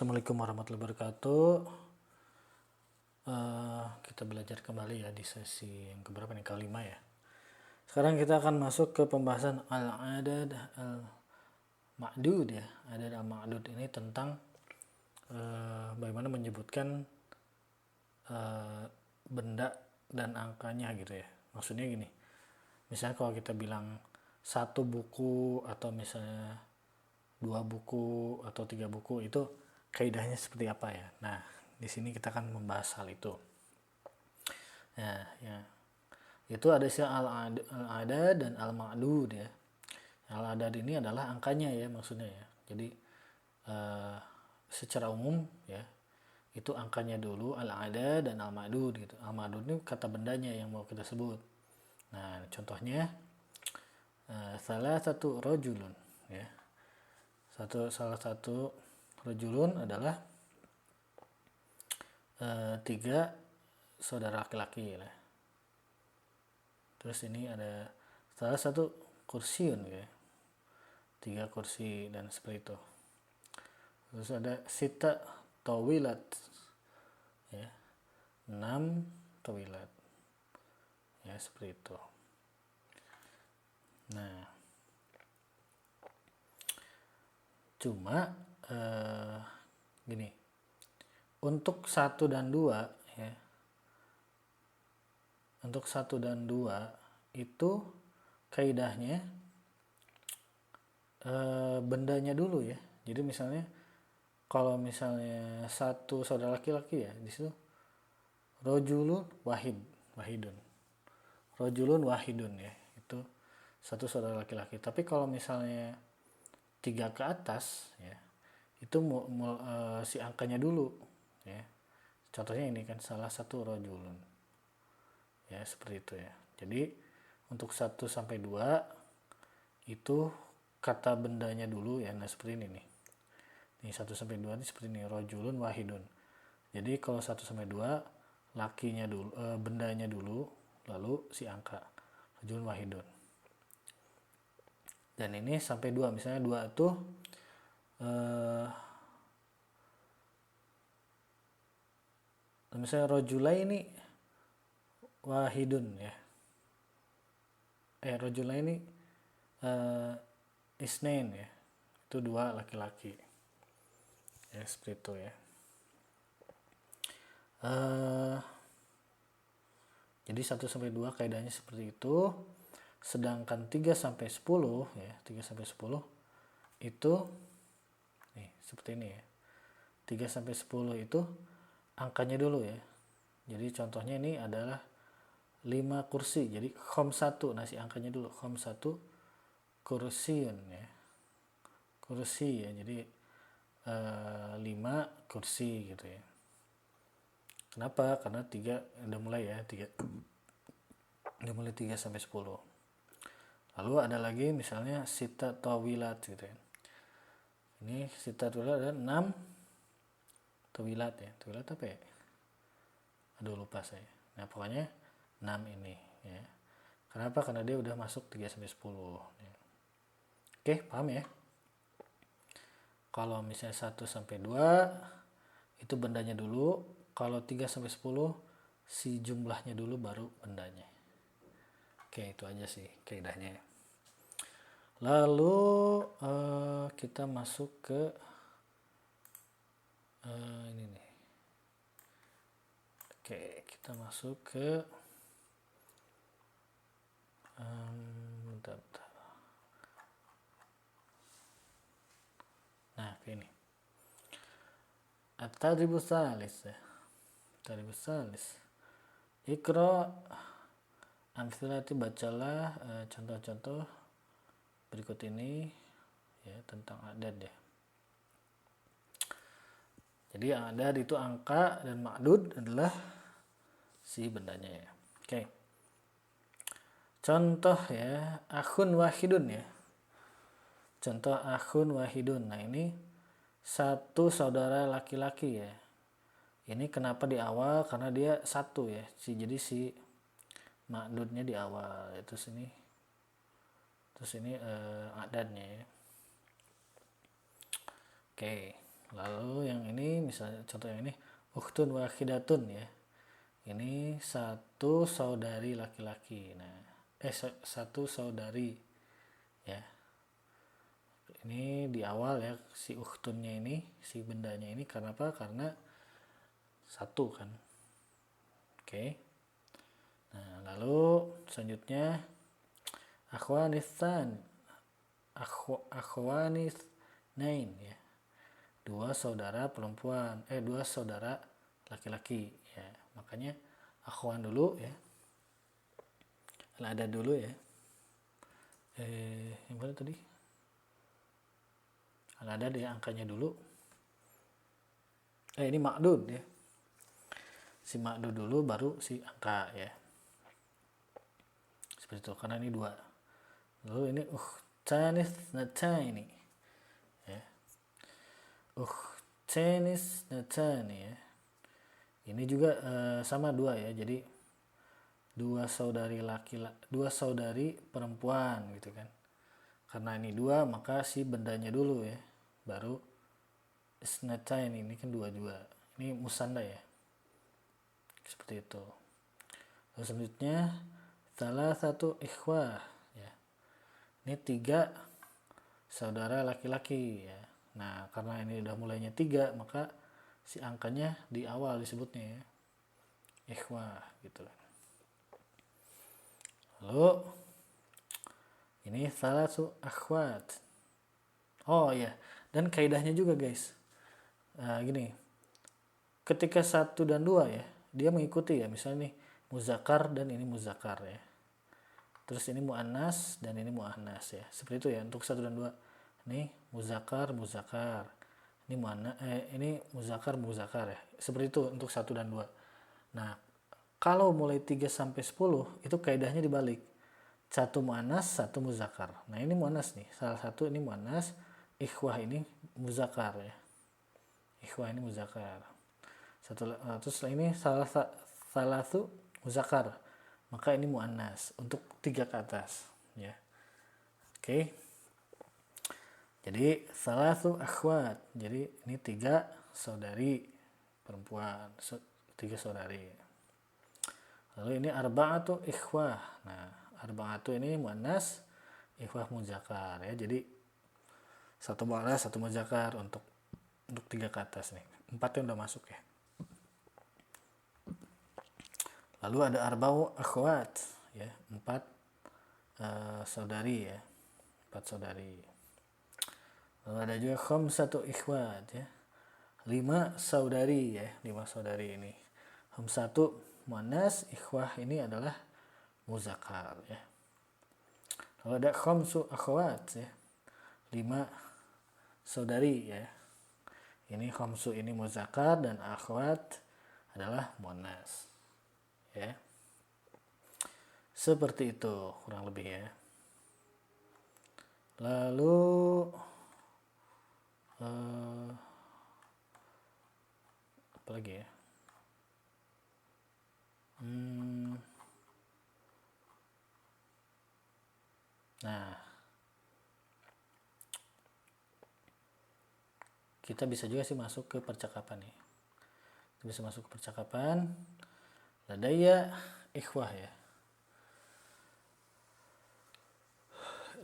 Assalamualaikum warahmatullahi wabarakatuh. Kita belajar kembali ya di sesi yang keberapa nih, kelima ya. Sekarang kita akan masuk ke pembahasan al-adad al-ma'dud ya. Adad al-ma'dud ini tentang bagaimana menyebutkan benda dan angkanya gitu ya. Maksudnya gini, misalnya kalau kita bilang satu buku atau misalnya dua buku atau tiga buku, itu kaidahnya seperti apa ya. Nah, di sini kita akan membahas hal itu. Nah, ya. Itu ada istilah al-adad dan al-ma'dud ya. Al-adad ini adalah angkanya ya maksudnya ya. Jadi secara umum ya, itu angkanya dulu al-adad dan al-ma'dud gitu. Al-ma'dud ini kata bendanya yang mau kita sebut. Nah, contohnya salah satu rojulun ya. Salah satu rojulun adalah tiga saudara laki-laki ya. Terus ini ada salah satu kursiun ya, tiga kursi dan seperti itu. Terus ada sita tawilat ya, 6 tawilat ya, seperti itu. Nah, cuma gini, untuk 1 dan 2 ya, untuk 1 dan 2 itu kaidahnya bendanya dulu ya. Jadi misalnya kalau misalnya satu saudara laki-laki ya, di situ rojulun wahidun. Rojulun wahidun ya, itu satu saudara laki-laki. Tapi kalau misalnya 3 ke atas ya, itu si angkanya dulu ya. Contohnya ini kan salah satu rojulun ya, seperti itu ya. Jadi untuk 1 sampai 2 itu kata bendanya dulu ya. Nah, seperti ini nih. Nih 1 sampai 2 ini seperti ini, rojulun wahidun. Jadi kalau 1 sampai 2 lakinya dulu, bendanya dulu, lalu si angka rojulun wahidun. Dan ini sampai 2, misalnya 2 itu misalnya rojulaini wahidun ya. Rojulaini isnain ya. Itu 2 laki-laki. Ya, seperti itu ya. Jadi 1 sampai 2 kaidahnya seperti itu. Sedangkan 3 sampai 10 ya, 3 sampai 10 itu nih seperti ini ya. 3 sampai 10 itu angkanya dulu ya. Jadi contohnya ini adalah 5 kursi. Jadi khomsatu, nah si angkanya dulu khomsatu kursiun ya. Kursi ya. Jadi 5 kursi gitu ya. Kenapa? Karena 3 udah mulai ya, 3 udah mulai 3 sampai 10. Lalu ada lagi misalnya sita tawilat gitu ya. Ini sita tawilat ada 6 tawilat ya. Tawilat apa ya? Aduh, lupa saya. Nah, pokoknya 6 ini ya. Kenapa? Karena dia udah masuk 3 sampai 10 ya. Oke, paham ya? Kalau misalnya 1 sampai 2 itu bendanya dulu. Kalau 3 sampai 10 si jumlahnya dulu baru bendanya. Oke, itu aja sih kaidahnya. Lalu kita masuk ke ini nih. Oke, kita masuk ke bentar. Nah, ini at-tadribus salis ya. Tadribus salis. Iqra amthilati, bacalah contoh-contoh berikut ini ya tentang adad ya. Jadi adad itu angka dan ma'dud adalah si bendanya ya. Oke. Contoh ya, akhun wahidun ya. Contoh akhun wahidun. Nah, ini satu saudara laki-laki ya. Ini kenapa di awal? Karena dia satu ya. Jadi si ma'dudnya di awal. Terus ini adadnya ya. Oke, Lalu yang ini misalnya contoh yang ini ukhtun wahidatun ya. Ini satu saudari laki-laki. Nah, satu saudari ya. Ini di awal ya si ukhtunnya ini, si bendanya ini karena apa? Karena satu kan. Oke. Nah, lalu selanjutnya akhwanitsan. Akhwanis nain ya. Dua saudara perempuan, dua saudara laki-laki ya. Makanya akhwan dulu ya. Ada dulu ya. Yang mana tadi? Ada di angkanya dulu. Ini ma'dud ya. Si ma'dud dulu baru si angka ya. Seperti itu karena ini dua. Lalu ini ukhtanis natani ya. Ukhtanis natani ya. Ini juga sama dua ya. Jadi dua saudari dua saudari perempuan gitu kan. Karena ini dua maka si bendanya dulu ya. Baru isnatain ini kan dua juga. Ini musanda ya. Seperti itu. Lalu selanjutnya salah satu ikhwah ya. Ini tiga saudara laki-laki ya. Nah karena ini udah mulainya tiga maka si angkanya di awal disebutnya ya. Ikhwah gitu. Lalu ini salah satu akhwat. Oh ya, dan kaidahnya juga guys. Gini, ketika 1 dan 2 ya, dia mengikuti ya. Misalnya nih muzakkar dan ini muzakkar ya. Terus ini muannas dan ini muannas ya. Seperti itu ya untuk 1 dan 2. Ini muzakkar, muzakkar. Ini ini muzakkar, muzakkar ya. Seperti itu untuk 1 dan 2. Nah, kalau mulai 3 sampai 10 itu kaidahnya dibalik. Satu muannas, satu muzakkar. Nah, ini muannas nih. Salah satu ini muannas, ikhwah ini muzakkar ya. Ikhwah ini muzakkar. Terus ini salah satu muzakkar. Maka ini muannas untuk 3 ke atas ya. Oke. Jadi salah satu akhwat. Jadi ini 3 saudari perempuan, 3 saudari. Lalu ini arba'atu ikhwah. Nah, arba'atu ini muannas, ikhwah muzakkar ya. Jadi satu muannas, satu muzakkar untuk 3 ke atas nih. 4 udah masuk ya. Lalu ada arba'u akhwat ya, 4 saudari ya. 4 saudari. Lalu ada juga khamsatu ikhwat ya. 5 saudari ya, 5 saudari ini. Khamsatu muannas, ikhwah ini adalah muzakkar ya. Lalu ada khamsu akhwat ya. 5 saudari ya. Ini khamsu ini muzakkar dan akhwat adalah muannas. Ya. Seperti itu kurang lebih ya. Lalu apa lagi ya? Nah, kita bisa juga sih masuk ke percakapan ya. Kita bisa masuk ke percakapan. Ladaya ikhwah ya.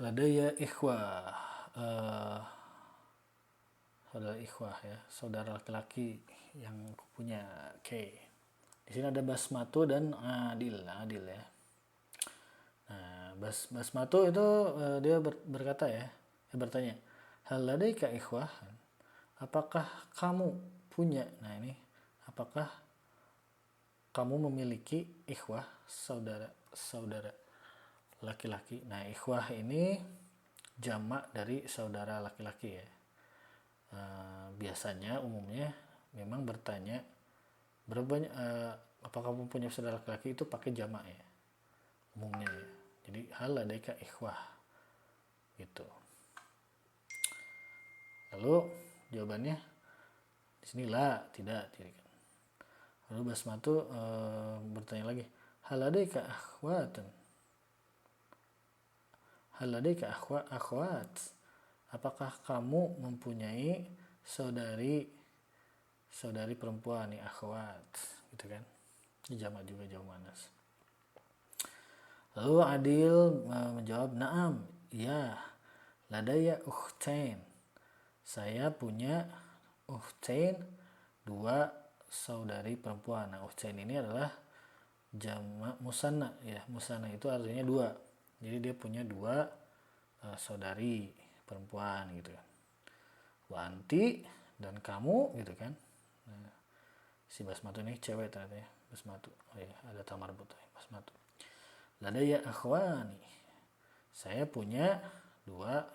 Ladaya ikhwah. Saudara ikhwah ya, saudara laki-laki yang punya K. Di sini ada basmatu dan adil ya. Nah, basmatu itu dia berkata ya, dia bertanya, hal ladaika ikhwah? Apakah kamu punya? Nah ini, apakah kamu memiliki ikhwah, saudara laki-laki? Nah, ikhwah ini jamak dari saudara laki-laki ya. Biasanya umumnya memang bertanya berapa banyak, apakah kamu punya saudara laki-laki itu pakai jamak ya umumnya ya. Jadi hal ladaika ikhwah gitu. Lalu jawabannya di sini la, tidak. Lalu basmatu bertanya lagi, hal ladaika akhwatun? Hal ladaika akhwat? Apakah kamu mempunyai saudari perempuan nih, akhwat gitu kan. Ini jamak juga, jamak muannas. Lalu Adil menjawab, "Na'am, iya. Ladaya ukhtain. Saya punya ukhtain, 2 saudari perempuan." Nah, ukhtain ini adalah jamak musanna ya. Musanna itu artinya 2. Jadi dia punya 2 saudari perempuan gitu kan. Wa anti, dan kamu gitu kan. Nah, si basmatu ini cewek ternyata ya, basmatu. Oh ya, ada tamar butuh basmatu. Ladaya akhwani. Saya punya 2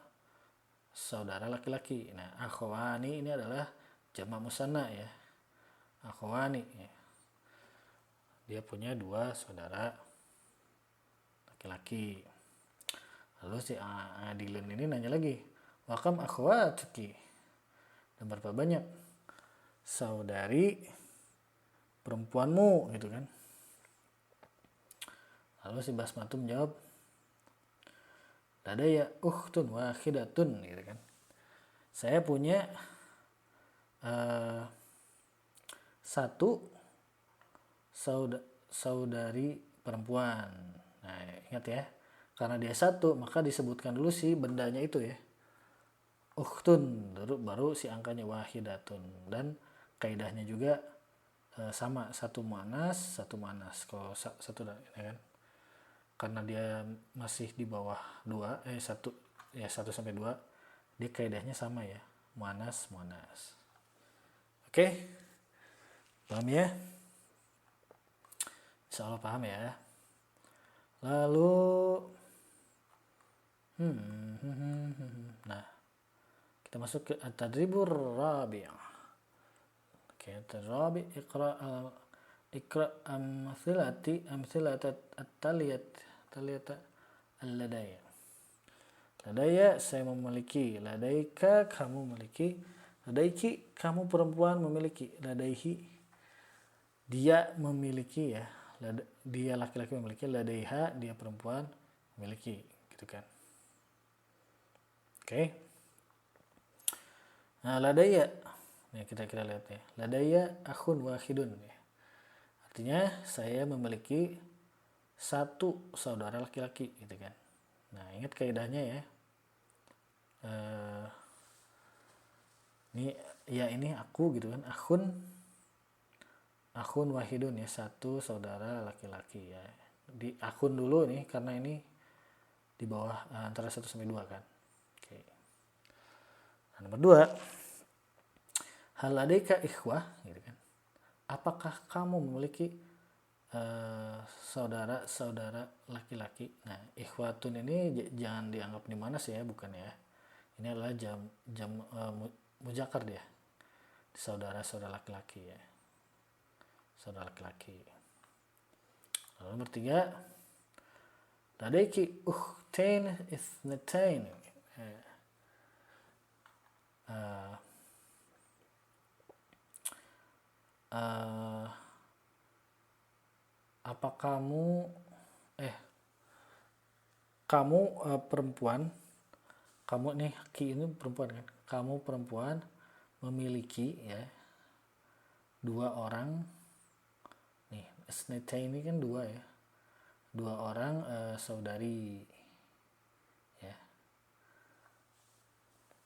saudara laki-laki. Nah, akhwani ini adalah jamak musanna ya. Akhwani ya. Dia punya 2 saudara laki-laki. Lalu si Adilun ini nanya lagi, "Wa kam akhwatuki?" Dan berapa banyak saudari perempuanmu gitu kan. Lalu si basmatu menjawab, "Ladaya ukhtun wahidatun," gitu kan. Saya punya 1 saudari perempuan. Nah, ingat ya, karena dia 1 maka disebutkan dulu si bendanya itu ya, ukhtun, baru si angkanya wahidatun. Dan kaidahnya juga sama, 1 muannas 1 muannas. Kalau 1 ya kan, karena dia masih di bawah 1 ya, 1 sampai 2, dia kaidahnya sama ya, muannas. Oke, paham ya? Insya Allah paham ya. Lalu nah, kita masuk ke at-tadribur rabi'. Oke, at-rabi' ikra amthilat at-taliyat al-ladaya. Ladaya saya memiliki, ladaika kamu memiliki, ladaiki kamu perempuan memiliki, ladaihi dia memiliki ya, dia laki-laki memiliki, ladaiha dia perempuan memiliki gitu kan. Oke. Nah, ladaya, nih kita lihat ya, ladaya akhun wahidun ya. Artinya saya memiliki 1 saudara laki-laki gitu kan. Nah, ingat kaidahnya ya. Ini aku gitu kan, akhun wahidun ya, 1 saudara laki-laki ya. Di akhun dulu nih karena ini di bawah antara 1 sampai 2 kan. Oke. Nah, nomor 2, hal ladaika ikhwah gitu kan. Apakah kamu memiliki saudara laki-laki? Nah, ikhwatun ini jangan dianggap di mana sih ya, bukan ya. Ini adalah jam muzakkar dia. Saudara laki-laki ya. Saudara laki-laki. Lalu nomor 3, ladaiki ukhtain itsnatain. Apa kamu perempuan, kamu nih ki ini perempuan kan, kamu perempuan memiliki ya 2 orang nih, isnata ini kan 2 ya, 2 orang saudari ya,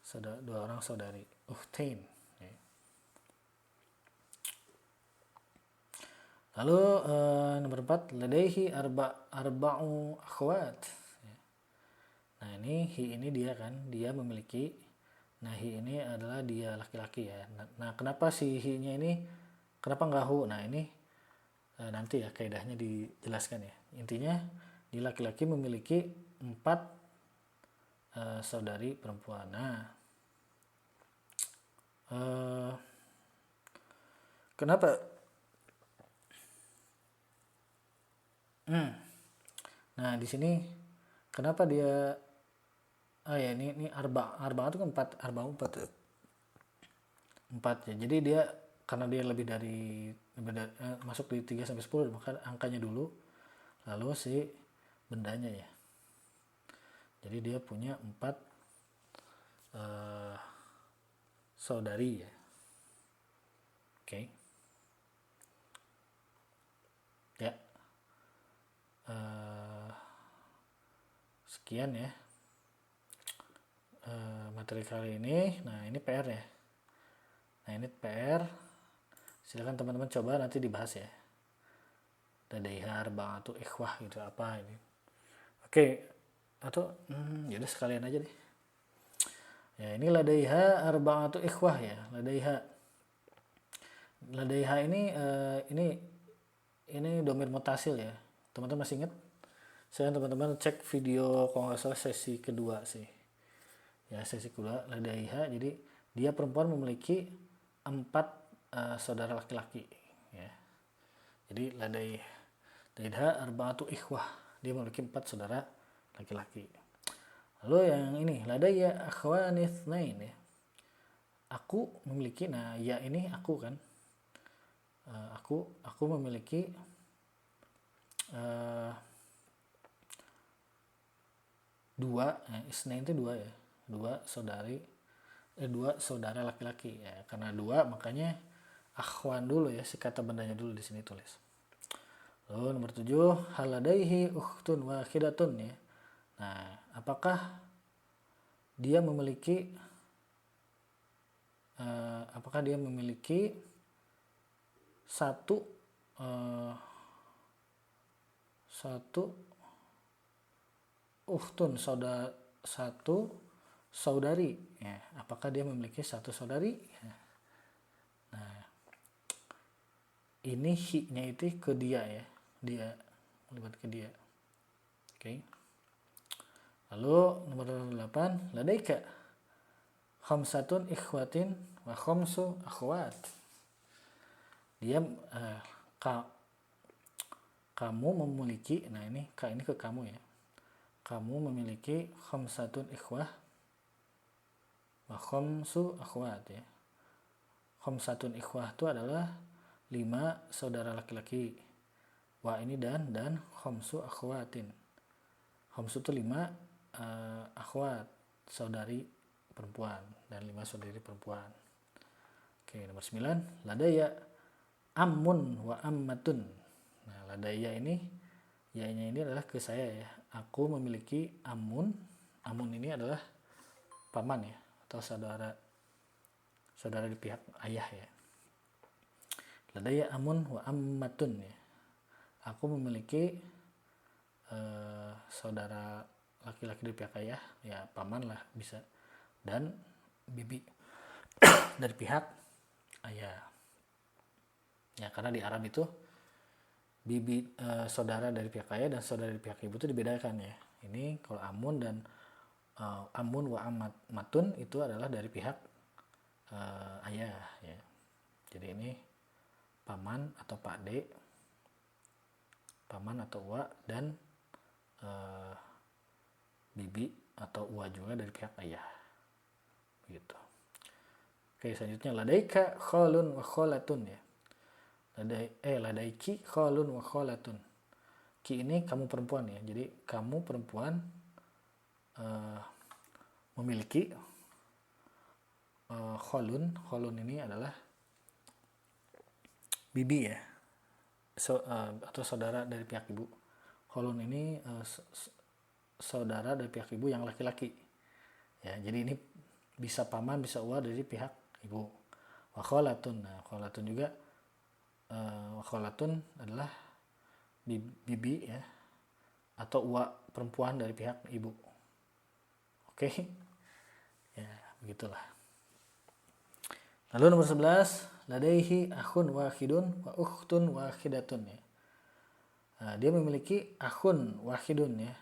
2 orang saudari, ukhtain ya. Lalu nomor 4, ladaihi arba'u akhwat ya. Nah, ini hi ini dia kan, dia memiliki. Nah, hi ini adalah dia laki-laki ya. Nah, kenapa si hi-nya ini, kenapa nggak hu? Nah, ini nanti ya kaidahnya dijelaskan ya. Intinya di laki-laki memiliki 4 saudari perempuan. Nah, kenapa? Nah, di sini kenapa dia ini arba itu kan 4 ya. Jadi dia karena dia lebih dari masuk di 3 sampai 10, maka angkanya dulu lalu si bendanya ya. Jadi dia punya 4 saudari ya. Oke. Ya. Sekian ya materi kali ini. Nah ini PR ya. Nah ini PR. Silakan teman-teman coba nanti dibahas ya. Ladaiha arba'atu ikhwah gitu apa ini. Oke. Atau yaudah sekalian aja deh. Ya ini ladaiha arba'atu ikhwah ya. Ladaiha ini domir mutasil ya. Teman-teman masih ingat? Saya teman-teman cek video kalau nggak salah sesi kedua sih. Ya sesi kedua ladaiha. Jadi dia perempuan memiliki 4 saudara laki-laki ya. Jadi ladaiha arba'atu ikhwah. Dia memiliki 4 saudara laki-laki. Lalu yang ini ladaiya akhwani itsnain ya. Aku memiliki, nah ya ini aku kan. Aku memiliki dua, isnain itu dua ya, dua saudara laki-laki ya. Karena dua makanya akhwan dulu ya, si kata bendanya dulu di sini tulis. Lalu nomor 7 haladaihi ukhtun wahidatun ya. Nah apakah dia memiliki satu ukhtun satu saudari ya. Apakah dia memiliki satu saudari ya. Nah ini hi-nya itu ke dia ya, dia melibat ke dia. Oke. Lalu nomor 8 ladaika khamsatun ikhwatin wa khamsu akhwat. Dia kamu memiliki, nah ini ke kamu ya. Kamu memiliki khamsatun ikhwah wa khamsu akhwat ya. Khamsatun ikhwah itu adalah 5 saudara laki-laki. Wa ini dan khamsu akhwatin. Khamsu itu 5 akhwat, saudari perempuan, dan 5 saudari perempuan. Oke, nomor 9 ladaya ammun wa ammatun. Nah ladaya ini ya-nya ini adalah ke saya ya. Aku memiliki amun ini adalah paman ya, atau saudara di pihak ayah ya. Ladaya amun wa ammatun ya. Aku memiliki saudara laki-laki dari pihak ayah ya, paman lah bisa, dan bibi dari pihak ayah ya. Karena di Arab itu bibi saudara dari pihak ayah dan saudara dari pihak ibu itu dibedakan ya. Ini kalau amun dan amun wa ammatun itu adalah dari pihak ayah ya. Jadi ini paman atau pakde, paman atau uwa, dan bibi atau uwa juga dari pihak ayah gitu. Oke, selanjutnya ladaika khalun wa khalatun ya. Ladaiki khalun wa khalatun. Ki ini kamu perempuan ya. Jadi kamu perempuan memiliki khalun ini adalah bibi ya. Atau saudara dari pihak ibu. Khalun ini saudara dari pihak ibu yang laki-laki. Ya, jadi ini bisa paman, bisa uwa dari pihak ibu. Wa khalatun. Nah, khalatun juga khalatun adalah bibi ya, atau uwa perempuan dari pihak ibu. Oke. Ya, begitulah. Lalu nomor 11, ladaihi akhun wahidun wa ukhtun wahidatun ya. Nah, dia memiliki akhun wahidun ya,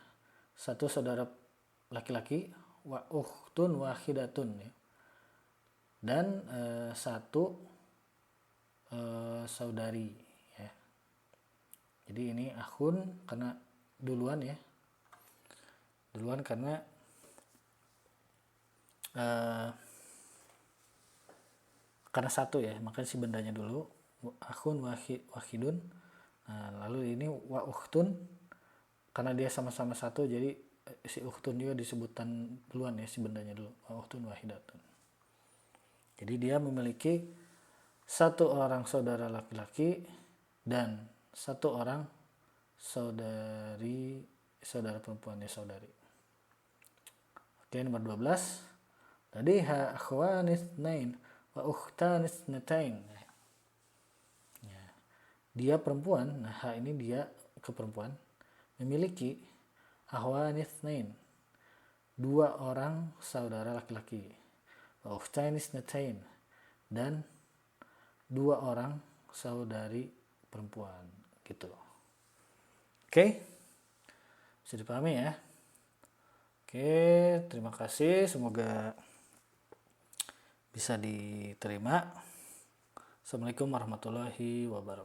satu saudara laki-laki, wa ukhtun wahidatun ya, dan satu saudari ya. Jadi ini akhun karena duluan karena karena satu ya, makanya si bendanya dulu akhun wahidun. Nah, lalu ini wa ukhtun karena dia sama-sama satu, jadi si ukhtun juga disebutan duluan ya, si bendanya dulu, wa ukhtun wahidatun. Jadi dia memiliki satu orang saudara laki-laki dan satu orang saudara perempuan ya saudari. Oke, nomor 12. Ladiha akhwan itsnain wa ukhtan itsnatain. Ya. Dia perempuan, nah ini dia ke perempuan, memiliki akhwan itsnain, dua orang saudara laki-laki. Wa ukhtan itsnatain, dan dua orang saudari perempuan gitu. Oke, bisa dipahami ya. Oke, terima kasih, semoga bisa diterima. Assalamualaikum warahmatullahi wabarakatuh.